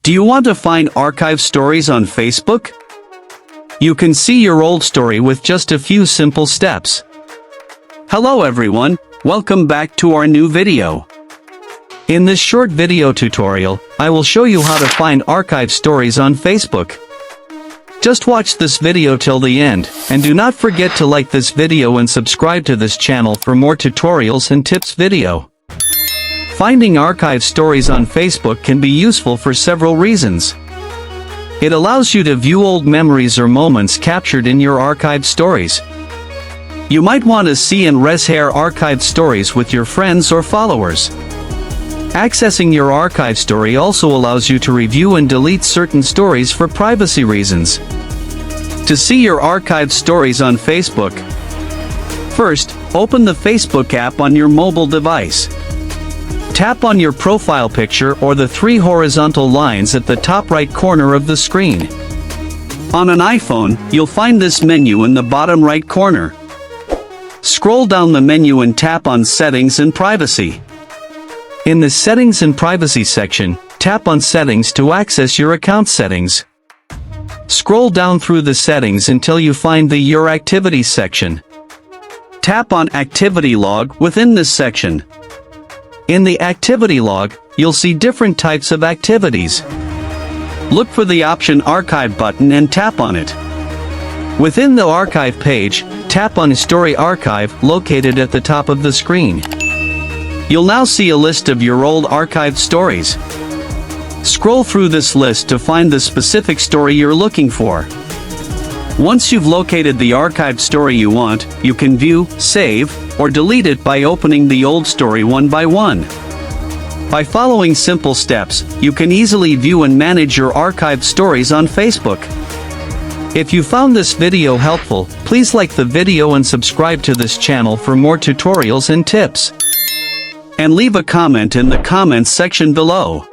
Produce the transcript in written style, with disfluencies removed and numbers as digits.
Do you want to find archive stories on Facebook? You can see your old story with just a few simple steps. Hello everyone, welcome back to our new video. In this short video tutorial, I will show you how to find archive stories on Facebook. Just watch this video till the end, and do not forget to like this video and subscribe to this channel for more tutorials and tips video. Finding archive stories on Facebook can be useful for several reasons. It allows you to view old memories or moments captured in your archived stories. You might want to see and reshare archived stories with your friends or followers. Accessing your archive story also allows you to review and delete certain stories for privacy reasons. To see your archived stories on Facebook, first, open the Facebook app on your mobile device. Tap on your profile picture or the three horizontal lines at the top right corner of the screen. On an iPhone, you'll find this menu in the bottom right corner. Scroll down the menu and tap on Settings and Privacy. In the Settings and Privacy section, tap on Settings to access your account settings. Scroll down through the settings until you find the Your Activities section. Tap on Activity Log within this section. In the Activity Log, you'll see different types of activities. Look for the option Archive button and tap on it. Within the Archive page, tap on Story Archive located at the top of the screen. You'll now see a list of your old archived stories. Scroll through this list to find the specific story you're looking for. Once you've located the archived story you want, you can view, save, or delete it by opening the old story one by one. By following simple steps, you can easily view and manage your archived stories on Facebook. If you found this video helpful, please like the video and subscribe to this channel for more tutorials and tips. And leave a comment in the comments section below.